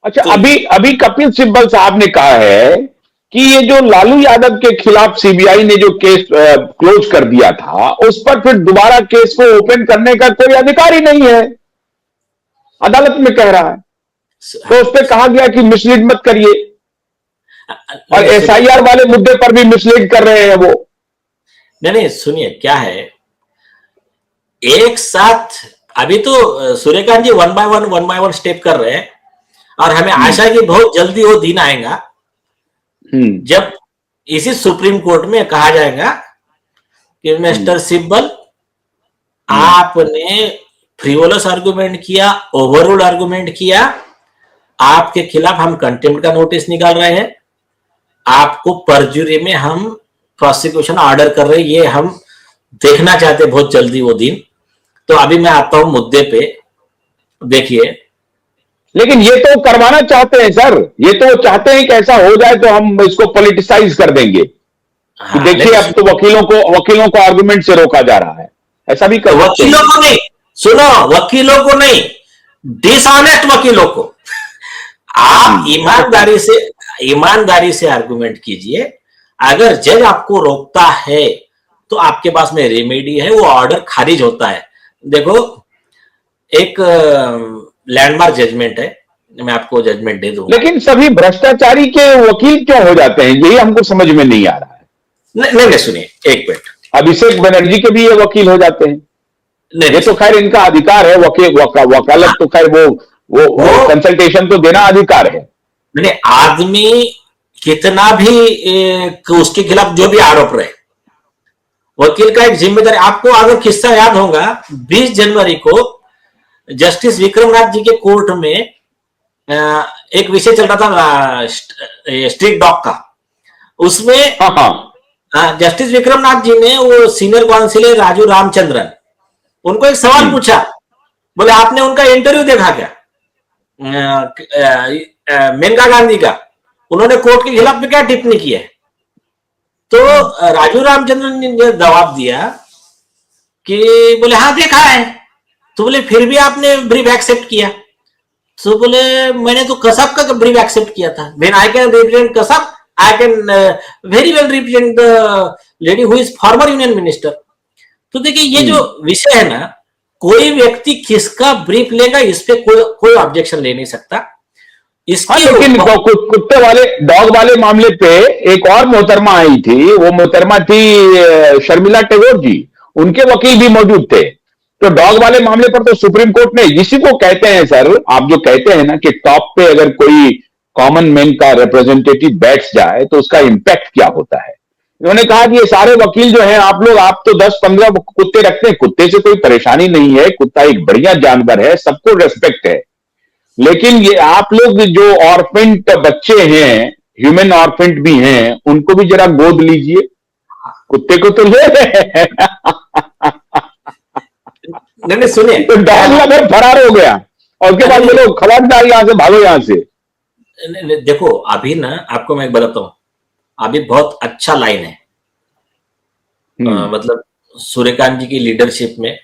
अच्छा, तो अभी अभी कपिल सिब्बल साहब ने कहा है कि ये जो लालू यादव के खिलाफ सीबीआई ने जो केस क्लोज कर दिया था, उस पर फिर दोबारा केस को ओपन करने का कोई अधिकार ही नहीं है, अदालत में कह रहा है। तो हाँ, उस पर कहा गया कि मिसलीड मत करिए, नहीं और नहीं सुनिए, एसआईआर वाले मुद्दे पर भी मिसलीड कर रहे हैं वो। नहीं नहीं सुनिए, क्या है, एक साथ अभी तो सूर्यकांत जी वन बाय वन स्टेप कर रहे हैं, और हमें हम्म। आशा है कि बहुत जल्दी वो दिन आएगा हम्म। जब इसी सुप्रीम कोर्ट में कहा जाएगा कि हम्म। मिस्टर सिब्बल, हम्म। आपने फ्रिवोलस आर्गुमेंट किया, ओवररूल्ड आर्गुमेंट किया, आपके खिलाफ हम कंटेम्प्ट का नोटिस निकाल रहे हैं, आपको परजुरी में हम प्रोसिक्यूशन ऑर्डर कर रहे हैं, ये हम देखना चाहते हैं बहुत जल्दी वो दिन। तो अभी मैं आता हूं मुद्दे पे, देखिए। लेकिन ये तो करवाना चाहते हैं सर, ये तो वो चाहते हैं कि ऐसा हो जाए तो हम इसको पॉलिटिसाइज कर देंगे, कि हाँ, देखिए लेकिन अब तो वकीलों को आर्गुमेंट से रोका जा रहा है। ऐसा भी कर सकते वकीलों हैं। को नहीं, सुनो, वकीलों को नहीं, डिसऑनेस्ट वकीलों को। आप ईमानदारी से आर्गुमेंट कीजिए। अगर जज आपको रोकता है तो आपके पास में रेमेडी है, वो ऑर्डर खारिज होता है। देखो, एक लैंडमार्क जजमेंट है, मैं आपको जजमेंट दे दूंगा। लेकिन सभी भ्रष्टाचारी के वकील क्यों हो जाते हैं, यही हमको समझ में नहीं आ रहा है। नहीं नहीं नहीं, सुनिए एक मिनट। अभिषेक बनर्जी के भी ये वकील हो जाते हैं। नहीं नहीं ये तो सुनिए, खैर इनका अधिकार है, हाँ, वकालत तो खैर वो वो कंसल्टेशन तो देना अधिकार है। मैंने आदमी कितना भी उसके खिलाफ जो भी आरोप रहे, वकील का एक जिम्मेदारी। आपको अगर किस्सा याद होगा, 20 जनवरी को जस्टिस विक्रमनाथ जी के कोर्ट में एक विषय चल रहा था स्ट्रीट डॉग का। उसमें हाँ, हाँ। जस्टिस विक्रमनाथ जी ने वो सीनियर काउंसिलर राजू रामचंद्रन, उनको एक सवाल हम्म। पूछा। बोले, आपने उनका इंटरव्यू देखा क्या, मेनका गांधी का? उन्होंने कोर्ट के खिलाफ में क्या टिप्पणी की है? तो राजू रामचंद्रन ने जवाब दिया कि, बोले हाँ देखा है। तो बोले फिर भी आपने ब्रीफ एक्सेप्ट किया? तो बोले, मैंने तो कसब का ब्रीफ एक्सेप्ट किया था। व्हेन आई कैन रिप्रेजेंट कसब, I can very well represent the lady who is former union minister. तो देखिए, ये जो हम्म। विषय है ना, कोई व्यक्ति किसका ब्रीफ लेगा इस पे कोई ऑब्जेक्शन ले नहीं सकता। हाँ, इसके लेकिन ऊपर कुत्ते वाले, डॉग वाले मामले पे एक और मोहतरमा आई थी, वो मोहतरमा थी शर्मिला टैगोर जी। उनके वकील भी मौजूद थे। तो डॉग वाले मामले पर तो सुप्रीम कोर्ट ने, इसी को कहते हैं सर, आप जो कहते हैं ना कि टॉप पे अगर कोई कॉमन मैन का रिप्रेजेंटेटिव बैठ जाए तो उसका इंपैक्ट क्या होता है। उन्होंने कहा कि ये सारे वकील जो हैं, आप तो 10-15 कुत्ते रखते हैं, कुत्ते से कोई परेशानी नहीं है, कुत्ता एक बढ़िया जानवर है, सबको रेस्पेक्ट है। लेकिन ये आप लोग जो ऑर्फेंट बच्चे हैं, ह्यूमन ऑर्फेंट भी हैं, उनको भी जरा गोद लीजिए, कुत्ते को तो ले रहे हैं। नहीं नहीं सुनिए, तो डॉग लवर फरार हो गया, और उसके बाद बोलो खबरदार, यहां से भागो, यहां से। देखो अभी ना, आपको मैं एक बताता हूँ, अभी बहुत अच्छा लाइन है। हम्म। मतलब सूर्यकांत जी की लीडरशिप में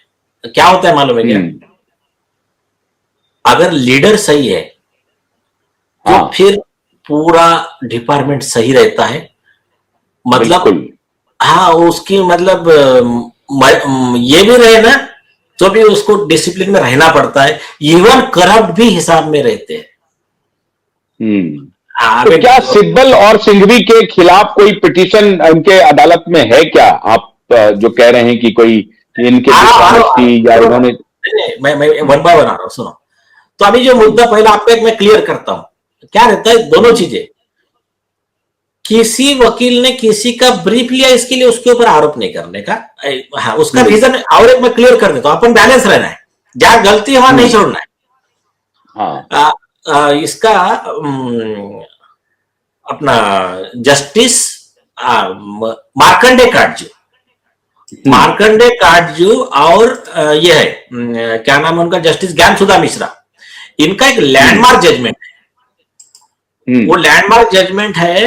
क्या होता है मालूम है क्या? हम्म। अगर लीडर सही है तो हाँ, फिर पूरा डिपार्टमेंट सही रहता है। मतलब, बिल्कुल। हाँ, उसकी मतलब ये भी रहे ना, तो भी उसको डिसिप्लिन में रहना पड़ता है। इवन करप्ट भी हिसाब में रहते हैं। हम्म। हाँ, तो अभी क्या सिब्बल और सिंघवी के खिलाफ कोई पिटीशन उनके अदालत में है क्या? आप जो कह रहे हैं कि कोई, कि इनके डिसऑनेस्टी या इन्होंने। मैं वन बाय वन आ रहा हूँ, सुनो। तो अभी जो मुद्दा पहला आपको एक मैं क्लियर करता हूं, क्या रहता है, दोनों चीजें। किसी वकील ने किसी का ब्रीफ लिया, इसके लिए उसके ऊपर आरोप नहीं करने का, हाँ, उसका हम्म। रीजन और एक मैं क्लियर कर देता हूं। अपन बैलेंस रहना है, जहां गलती है वहां नहीं हम्म। छोड़ना है। हाँ। इसका अपना जस्टिस मार्कंडे काटजू, हम्म। मार्कंडे काटजू और ये है क्या नाम है उनका, जस्टिस ज्ञान सुधा मिश्रा। इनका एक हम्म। लैंडमार्क जजमेंट है। वो हम्म। लैंडमार्क जजमेंट है,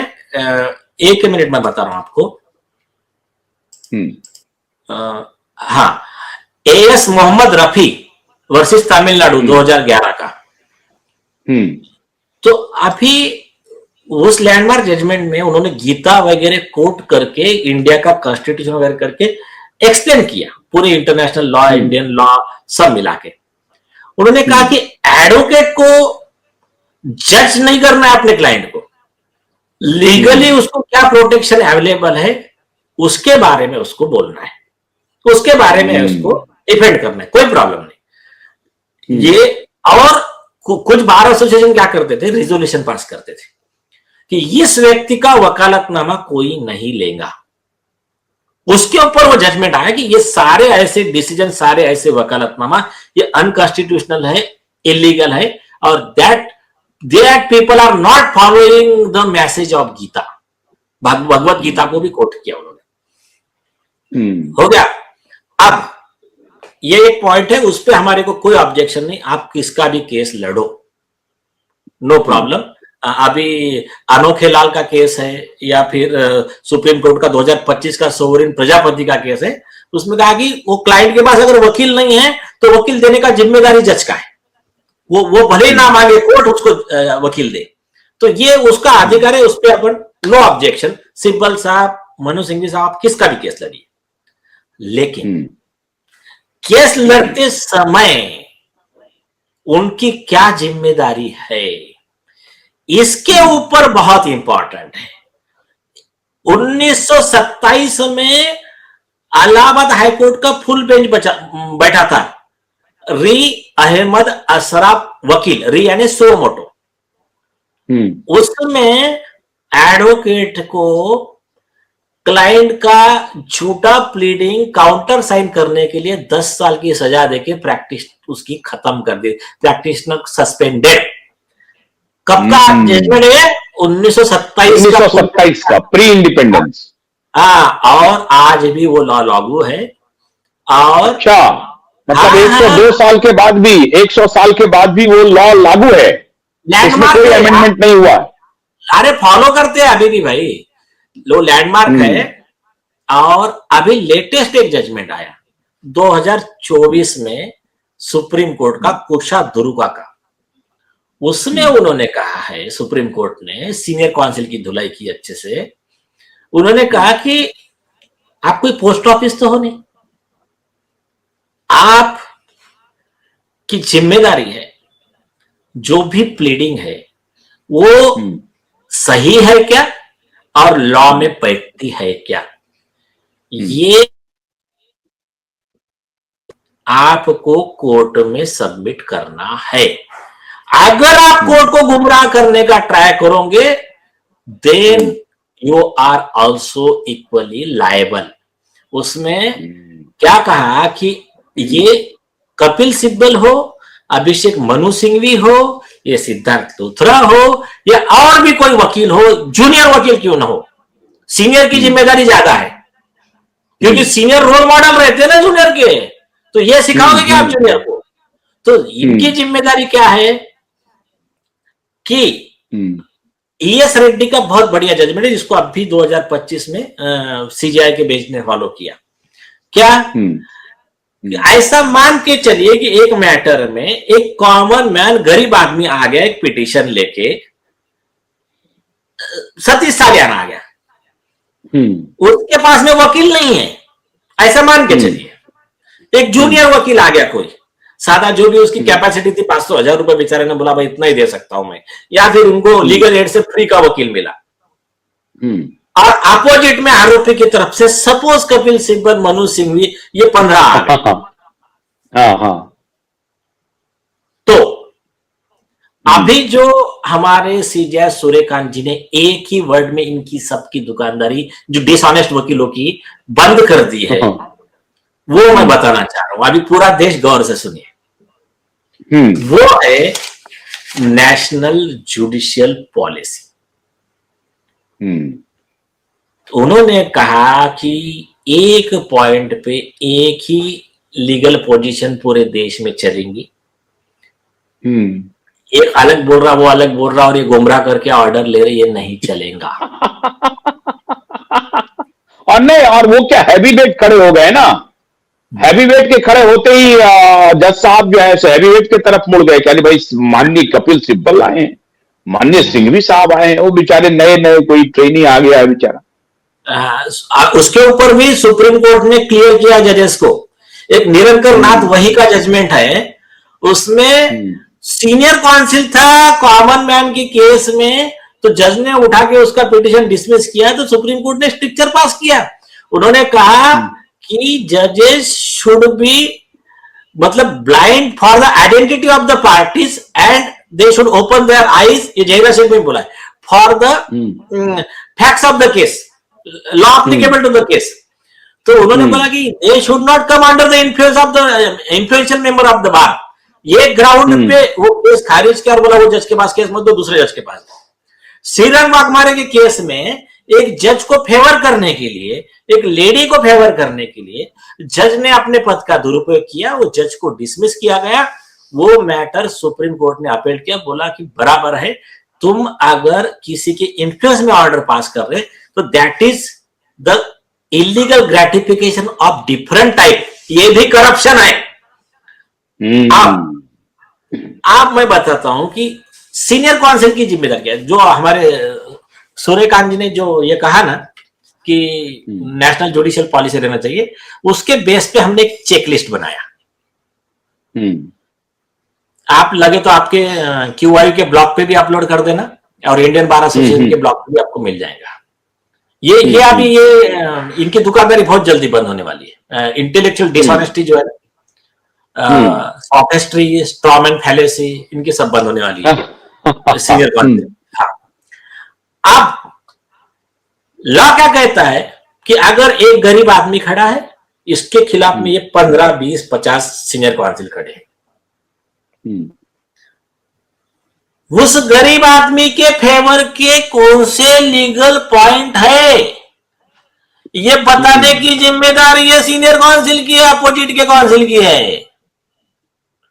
एक मिनट में बता रहा हूं आपको। हम्म। हाँ, एएस मोहम्मद रफी वर्सेस तमिलनाडु हम्म। 2011 का। तो अभी उस लैंडमार्क जजमेंट में उन्होंने गीता वगैरह कोट करके इंडिया का कॉन्स्टिट्यूशन वगैरह करके एक्सप्लेन किया, पूरे इंटरनेशनल लॉ, इंडियन लॉ सब मिला के। उन्होंने कहा कि एडवोकेट को जज नहीं करना है अपने क्लाइंट को, लीगली उसको क्या प्रोटेक्शन अवेलेबल है उसके बारे में उसको बोलना है, उसके बारे में उसको डिफेंड करना है, कोई प्रॉब्लम नहीं। ये और कुछ बार एसोसिएशन क्या करते थे, रिजोल्यूशन पास करते थे कि इस व्यक्ति का वकालतनामा कोई नहीं लेगा। उसके ऊपर वो जजमेंट आया कि ये सारे ऐसे डिसीजन, सारे ऐसे वकालतनामा ये अनकॉन्स्टिट्यूशनल है, इलीगल है, और that people are not following the message of Gita. Bhagavad Gita को भी कोट किया उन्होंने। हो गया। अब ये एक पॉइंट है, उस पर हमारे को कोई ऑब्जेक्शन नहीं, आप किसका भी केस लड़ो, नो प्रॉब्लम। अभी अनोखे लाल का केस है या फिर सुप्रीम कोर्ट का 2025 का सोवरेन प्रजापति का केस है, उसमें कहा कि वो क्लाइंट के पास अगर वकील नहीं है तो वकील देने का जिम्मेदारी जज का है, वो भले ही ना मांगे कोर्ट उसको वकील दे, तो ये उसका अधिकार है, उस पर अपन नो ऑब्जेक्शन। सिब्बल साहब, मनु सिंघवी साहब किसका भी केस लड़िए, लेकिन केस लड़ते समय उनकी क्या जिम्मेदारी है, इसके ऊपर बहुत इंपॉर्टेंट है। 1927 में इलाहाबाद हाईकोर्ट का फुल बेंच बैठा था, री अहमद अशरफ वकील, री यानी सो मोटो। उसमें एडवोकेट को क्लाइंट का झूठा प्लीडिंग काउंटर साइन करने के लिए 10 साल की सजा देके प्रैक्टिस उसकी खत्म कर दी, प्रैक्टिशनर सस्पेंडेड। कब का जजमेंट है? 1927 का, प्री इंडिपेंडेंस। हाँ, और आज भी वो लॉ लागू है। और अच्छा, मतलब 102 साल के बाद भी, 100 साल के बाद भी वो लॉ लागू है, इसमें कोई अमेंडमेंट नहीं हुआ। अरे फॉलो करते हैं अभी भी भाई, लो लैंडमार्क है। और अभी लेटेस्ट एक जजमेंट आया 2024 में सुप्रीम कोर्ट का कुशा दुर्गा का, उसमें उन्होंने कहा है, सुप्रीम कोर्ट ने सीनियर काउंसिल की धुलाई की अच्छे से, उन्होंने कहा कि आप कोई पोस्ट ऑफिस तो हो नहीं, आप की जिम्मेदारी है जो भी प्लीडिंग है वो सही है क्या और लॉ में बैठती है क्या, ये आपको कोर्ट में सबमिट करना है। अगर आप कोर्ट को गुमराह करने का ट्राई करोगे, then you are also equally liable. उसमें क्या कहा कि ये कपिल सिब्बल हो, अभिषेक मनु सिंघवी हो, ये सिद्धार्थ लूथरा हो, या और भी कोई वकील हो, जूनियर वकील क्यों ना हो, सीनियर की जिम्मेदारी ज्यादा है, क्योंकि सीनियर रोल मॉडल रहते हैं ना जूनियर के, तो ये सिखाओगे क्या आप जूनियर को? तो इनकी जिम्मेदारी क्या है कि ईएस रेड्डी का बहुत बढ़िया जजमेंट है, जिसको अभी 2025 में सीजीआई के बेंच ने फॉलो किया। क्या ऐसा मान के चलिए कि एक मैटर में एक कॉमन मैन, गरीब आदमी आ गया, एक पिटीशन लेके, सतीश सालियान आ गया, उसके पास में वकील नहीं है, ऐसा मान के चलिए। एक जूनियर वकील आ गया, कोई सादा, जो भी उसकी कैपेसिटी थी 500,000 रुपए, बेचारे ने बोला भाई इतना ही दे सकता हूं मैं, या फिर उनको लीगल एड से फ्री का वकील मिला, और अपोजिट में आरोपी की तरफ से सपोज कपिल सिब्बल, मनु सिंघवी, ये 15 आ गए। तो अभी जो हमारे सीजीआई सूर्यकांत जी ने एक ही वर्ड में इनकी सबकी दुकानदारी, जो डिसऑनेस्ट वकीलों की, बंद कर दी है, वो मैं बताना चाह रहा हूं। अभी पूरा देश गौर से सुनिए। वो है नेशनल जुडिशियल पॉलिसी। उन्होंने कहा कि एक पॉइंट पे एक ही लीगल पोजीशन पूरे देश में चलेंगी, एक अलग बोल रहा, वो अलग बोल रहा, और ये गुमराह करके ऑर्डर ले रहे, ये नहीं चलेगा। और नहीं, और वो क्या हैवी वेट खड़े हो गए ना, हैवीवेट के खड़े होते ही जज साहब जो है हैवीवेट की तरफ मुड़ गए, क्या भाई माननीय कपिल सिब्बल आए हैं, माननीय सिंघवी साहब आए हैं, वो बेचारे नए नए कोई ट्रेनी आ गया है बेचारा। उसके ऊपर भी सुप्रीम कोर्ट ने क्लियर किया जजेस को। एक निरंकर नाथ वही का जजमेंट है, उसमें सीनियर काउंसिल था कॉमन मैन के केस में, तो जज ने उठा के उसका पिटीशन डिसमिस किया, तो सुप्रीम कोर्ट ने स्ट्रिक्चर पास किया। उन्होंने कहा कि जजेस शुड बी मतलब blind for the identity of the parties and they should open their eyes, ये जयरा सिंह ने बोला है, for the facts of the case, law applicable to the case. तो उन्होंने बोला कि they should not come under the influence of the influential member of the bar. ये ground पे वो केस खारिज किया और बोला वो जज के पास केस मत दो, दूसरे जज के पास दो। श्रीरंग वाघमारे के केस में एक जज को फेवर करने के लिए, एक लेडी को फेवर करने के लिए जज ने अपने पद का दुरुपयोग किया, वो जज को डिसमिस किया गया। वो मैटर सुप्रीम कोर्ट ने अपील किया, बोला कि बराबर है, तुम अगर किसी के इन्फ्लुएंस में ऑर्डर पास कर रहे तो that is the illegal gratification of different type, ये भी करप्शन है। आप मैं बताता हूं कि सीनियर काउंसिल की जिम्मेदारी है, जो हमारे सूर्यकांत जी ने जो ये कहा ना कि नेशनल जुडिशियल पॉलिसी रहना चाहिए, उसके बेस पे हमने एक चेकलिस्ट बनाया। आप लगे तो आपके क्यूआई के ब्लॉग पे भी अपलोड कर देना, और इंडियन बार एसोसिएशन के ब्लॉग पे भी आपको मिल जाएगा। ये अभी ये इनकी दुकानदारी बहुत जल्दी बंद होने वाली है। इंटेलेक्चुअल डिसऑनेस्टी जो है, सॉफेस्ट्री, स्ट्रॉमैन फैलेसी, इनकी सब बंद होने वाली है सीनियर काउंसिल। अब लॉ क्या कहता है कि अगर एक गरीब आदमी खड़ा है, इसके खिलाफ में ये 15, 20, 50 सीनियर काउंसिल खड़े हैं, उस गरीब आदमी के फेवर के कौन से लीगल पॉइंट है, ये बताने की जिम्मेदारी ये सीनियर काउंसिल की है, अपोजिट के काउंसिल की है।